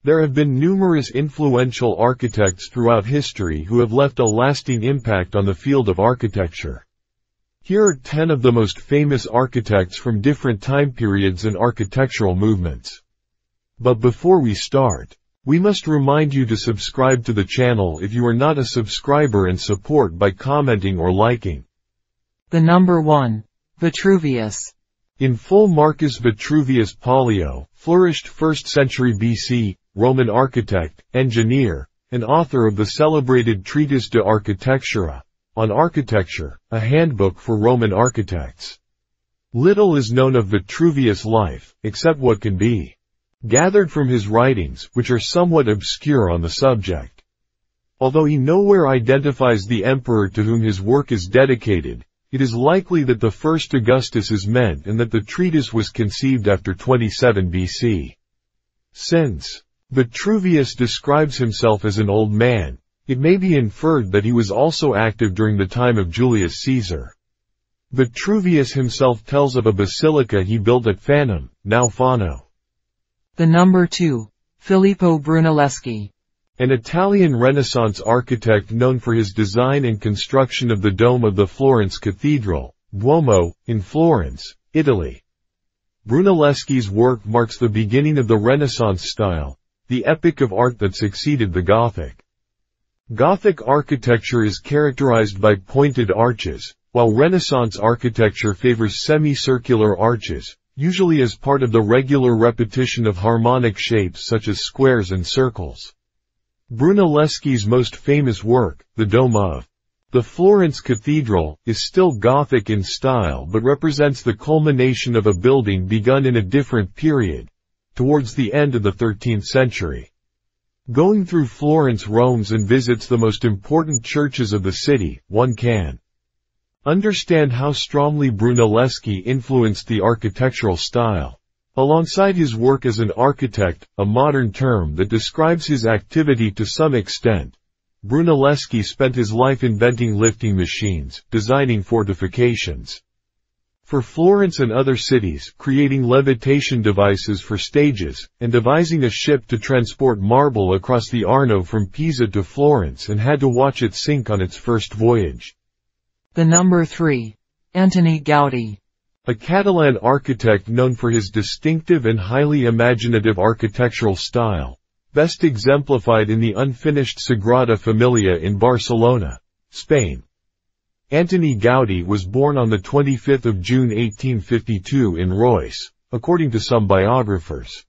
There have been numerous influential architects throughout history who have left a lasting impact on the field of architecture. Here are 10 of the most famous architects from different time periods and architectural movements. But before we start, we must remind you to subscribe to the channel if you are not a subscriber and support by commenting or liking. The number 1. Vitruvius. In full, Marcus Vitruvius Pollio, flourished 1st century BC, Roman architect, engineer, and author of the celebrated treatise De Architectura, on architecture, a handbook for Roman architects. Little is known of Vitruvius' life, except what can be gathered from his writings, which are somewhat obscure on the subject. Although he nowhere identifies the emperor to whom his work is dedicated, it is likely that the first Augustus is meant and that the treatise was conceived after 27 BC. Since Vitruvius describes himself as an old man, it may be inferred that he was also active during the time of Julius Caesar. Vitruvius himself tells of a basilica he built at Fanum, now Fano. The number 2. Filippo Brunelleschi. An Italian Renaissance architect known for his design and construction of the dome of the Florence Cathedral, Duomo, in Florence, Italy. Brunelleschi's work marks the beginning of the Renaissance style, the epoch of art that succeeded the Gothic. Gothic architecture is characterized by pointed arches, while Renaissance architecture favors semicircular arches, usually as part of the regular repetition of harmonic shapes such as squares and circles. Brunelleschi's most famous work, the Dome of the Florence Cathedral, is still Gothic in style but represents the culmination of a building begun in a different period, towards the end of the 13th century. Going through Florence roams and visits the most important churches of the city, one can understand how strongly Brunelleschi influenced the architectural style. Alongside his work as an architect, a modern term that describes his activity to some extent, Brunelleschi spent his life inventing lifting machines, designing fortifications for Florence and other cities, creating levitation devices for stages, and devising a ship to transport marble across the Arno from Pisa to Florence and had to watch it sink on its first voyage. The number 3. Antoni Gowdy. A Catalan architect known for his distinctive and highly imaginative architectural style, best exemplified in the unfinished Sagrada Familia in Barcelona, Spain. Antoni Gowdy was born on the 25th of June 1852 in Reus, according to some biographers.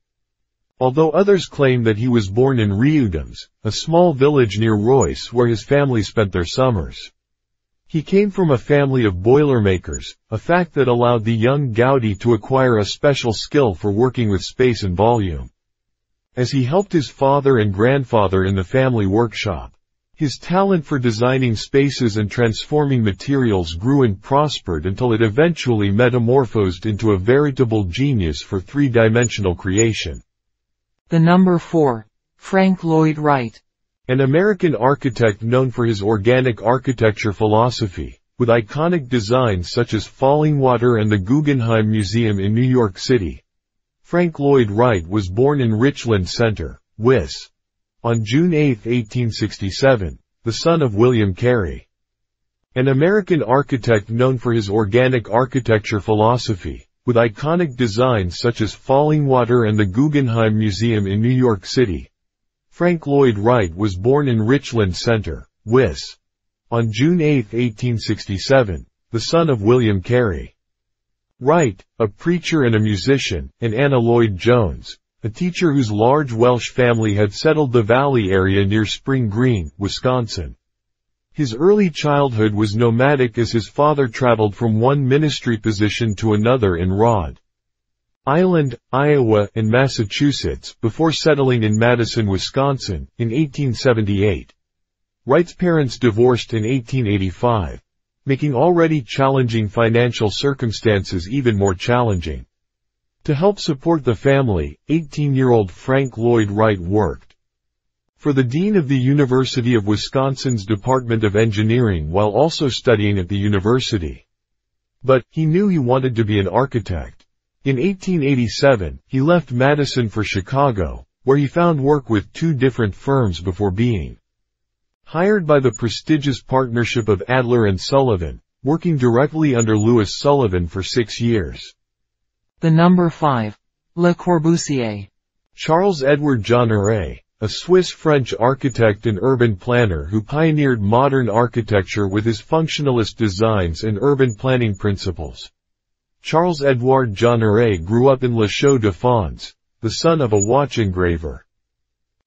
Although others claim that he was born in Riudoms, a small village near Reus where his family spent their summers. He came from a family of boilermakers, a fact that allowed the young Gowdy to acquire a special skill for working with space and volume. As he helped his father and grandfather in the family workshop, his talent for designing spaces and transforming materials grew and prospered until it eventually metamorphosed into a veritable genius for three-dimensional creation. The number 4. Frank Lloyd Wright. An American architect known for his organic architecture philosophy, with iconic designs such as Fallingwater and the Guggenheim Museum in New York City. Frank Lloyd Wright was born in Richland Center, Wis. On June 8, 1867, the son of William Carey. An American architect known for his organic architecture philosophy, with iconic designs such as Fallingwater and the Guggenheim Museum in New York City. Frank Lloyd Wright was born in Richland Center, Wis. On June 8, 1867, the son of William Carey. Wright, a preacher and a musician, and Anna Lloyd Jones, a teacher whose large Welsh family had settled the valley area near Spring Green, Wisconsin. His early childhood was nomadic as his father traveled from one ministry position to another in Rhode Island, Iowa, and Massachusetts before settling in Madison, Wisconsin, in 1878. Wright's parents divorced in 1885, making already challenging financial circumstances even more challenging. To help support the family, 18-year-old Frank Lloyd Wright worked for the dean of the University of Wisconsin's Department of Engineering while also studying at the university. But he knew he wanted to be an architect. In 1887, he left Madison for Chicago, where he found work with 2 different firms before being hired by the prestigious partnership of Adler and Sullivan, working directly under Louis Sullivan for 6 years. The number 5. Le Corbusier. Charles Edward Jeanneret, a Swiss-French architect and urban planner who pioneered modern architecture with his functionalist designs and urban planning principles. Charles-Édouard Jeanneret grew up in Les Chaux-de-Fonds, the son of a watch engraver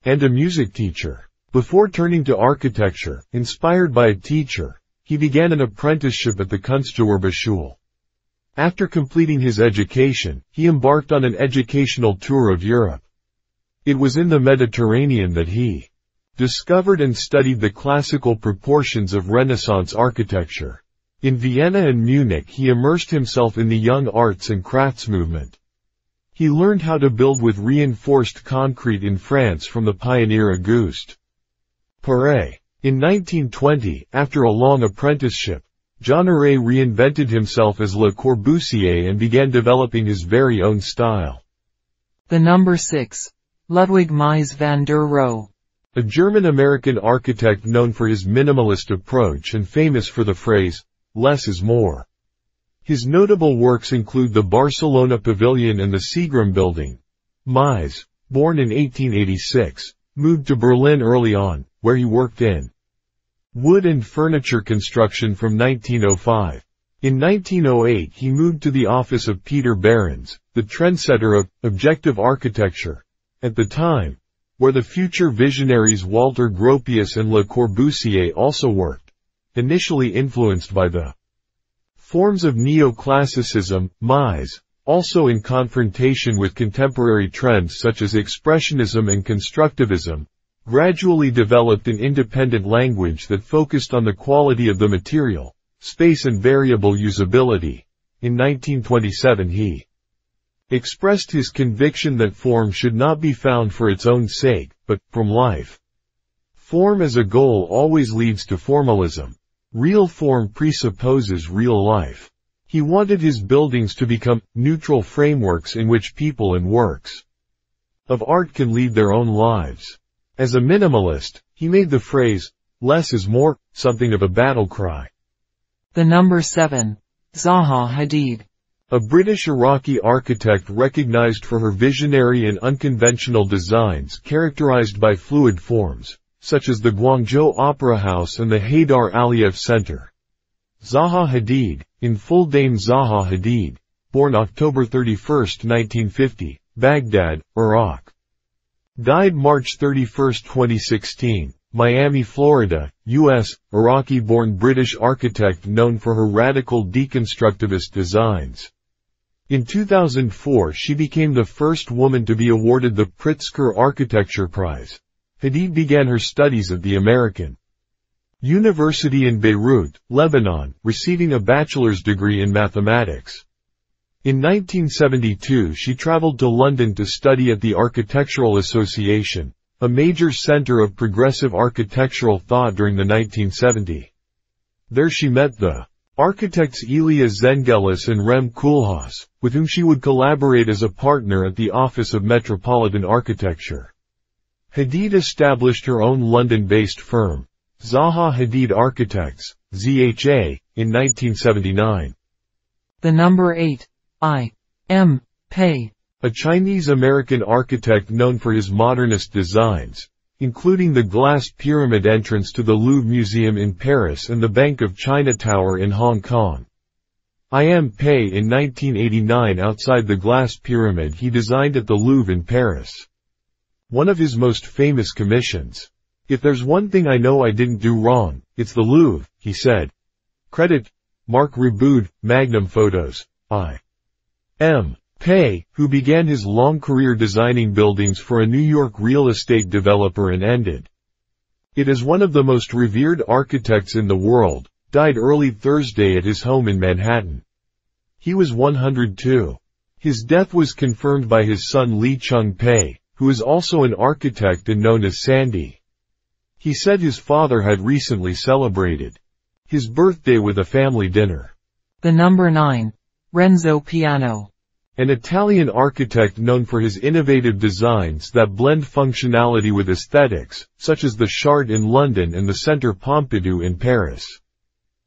and a music teacher. Before turning to architecture, inspired by a teacher, he began an apprenticeship at the Kunstgewerbeschule. After completing his education, he embarked on an educational tour of Europe. It was in the Mediterranean that he discovered and studied the classical proportions of Renaissance architecture. In Vienna and Munich he immersed himself in the young arts and crafts movement. He learned how to build with reinforced concrete in France from the pioneer Auguste Perret. In 1920, after a long apprenticeship, Jeanneret reinvented himself as Le Corbusier and began developing his very own style. The number 6. Ludwig Mize van der Rohe. A German-American architect known for his minimalist approach and famous for the phrase, "less is more." His notable works include the Barcelona Pavilion and the Seagram Building. Mize, born in 1886, moved to Berlin early on, where he worked in wood and furniture construction from 1905. In 1908 he moved to the office of Peter Behrens, the trendsetter of objective architecture, at the time, where the future visionaries Walter Gropius and Le Corbusier also worked, initially influenced by the forms of neoclassicism. Mize, also in confrontation with contemporary trends such as expressionism and constructivism, gradually developed an independent language that focused on the quality of the material, space and variable usability. In 1927 he expressed his conviction that form should not be found for its own sake, but from life. Form as a goal always leads to formalism. Real form presupposes real life. He wanted his buildings to become neutral frameworks in which people and works of art can lead their own lives. As a minimalist, he made the phrase, "less is more," something of a battle cry. The number 7. Zaha Hadid. A British Iraqi architect recognized for her visionary and unconventional designs characterized by fluid forms, such as the Guangzhou Opera House and the Haidar Aliyev Center. Zaha Hadid, in full Dame Zaha Hadid, born October 31, 1950, Baghdad, Iraq. Died March 31, 2016, Miami, Florida, U.S., Iraqi-born British architect known for her radical deconstructivist designs. In 2004 she became the first woman to be awarded the Pritzker Architecture Prize. Hadid began her studies at the American University in Beirut, Lebanon, receiving a bachelor's degree in mathematics. In 1972 she traveled to London to study at the Architectural Association, a major center of progressive architectural thought during the 1970s. There she met the architects Elia Zengelis and Rem Koolhaas, with whom she would collaborate as a partner at the Office of Metropolitan Architecture. Hadid established her own London-based firm, Zaha Hadid Architects, ZHA, in 1979. The number 8. I.M. Pei. A Chinese-American architect known for his modernist designs, including the glass pyramid entrance to the Louvre Museum in Paris and the Bank of China Tower in Hong Kong. I.M. Pei in 1989 outside the glass pyramid he designed at the Louvre in Paris. One of his most famous commissions. "If there's one thing I know I didn't do wrong, it's the Louvre," he said. Credit, Marc Riboud, Magnum Photos. I.M. Pei, who began his long career designing buildings for a New York real estate developer and ended it as one of the most revered architects in the world, died early Thursday at his home in Manhattan. He was 102. His death was confirmed by his son Li Chung-pei, who is also an architect and known as Sandy. He said his father had recently celebrated his birthday with a family dinner. The number 9. Renzo Piano. an Italian architect known for his innovative designs that blend functionality with aesthetics, such as the Charte in London and the Centre Pompidou in Paris.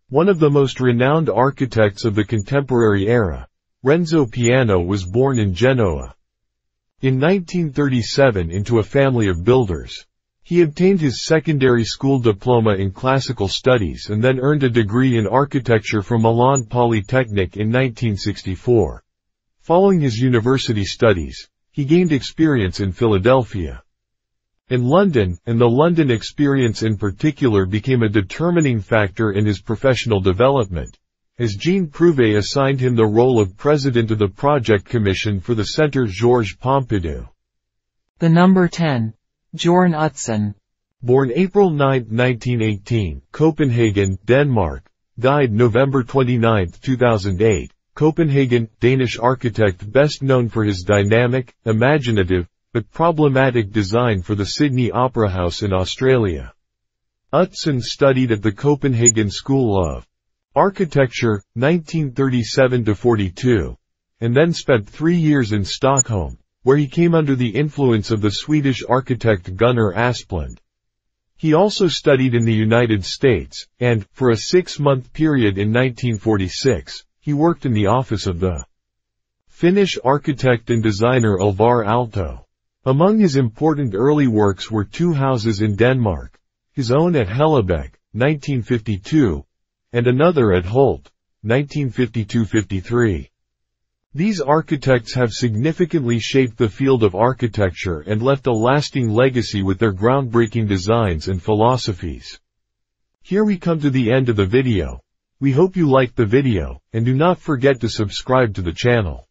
One of the most renowned architects of the contemporary era, Renzo Piano was born in Genoa. In 1937 into a family of builders. He obtained his secondary school diploma in classical studies and then earned a degree in architecture from Milan Polytechnic in 1964. Following his university studies, he gained experience in Philadelphia and London, and the London experience in particular became a determining factor in his professional development, as Jean Prouvé assigned him the role of president of the project commission for the Centre Georges Pompidou. The number 10. Jorn Utsan. Born April 9, 1918, Copenhagen, Denmark. Died November 29, 2008. Copenhagen, Danish architect best known for his dynamic, imaginative, but problematic design for the Sydney Opera House in Australia. Utsan studied at the Copenhagen School of Architecture, 1937-42, and then spent 3 years in Stockholm, where he came under the influence of the Swedish architect Gunnar Asplund. He also studied in the United States, and, for a 6-month period in 1946, he worked in the office of the Finnish architect and designer Alvar Aalto. Among his important early works were 2 houses in Denmark, his own at Hellebæk, 1952, and another at Holt, 1952-53. These architects have significantly shaped the field of architecture and left a lasting legacy with their groundbreaking designs and philosophies. Here we come to the end of the video. We hope you liked the video, and do not forget to subscribe to the channel.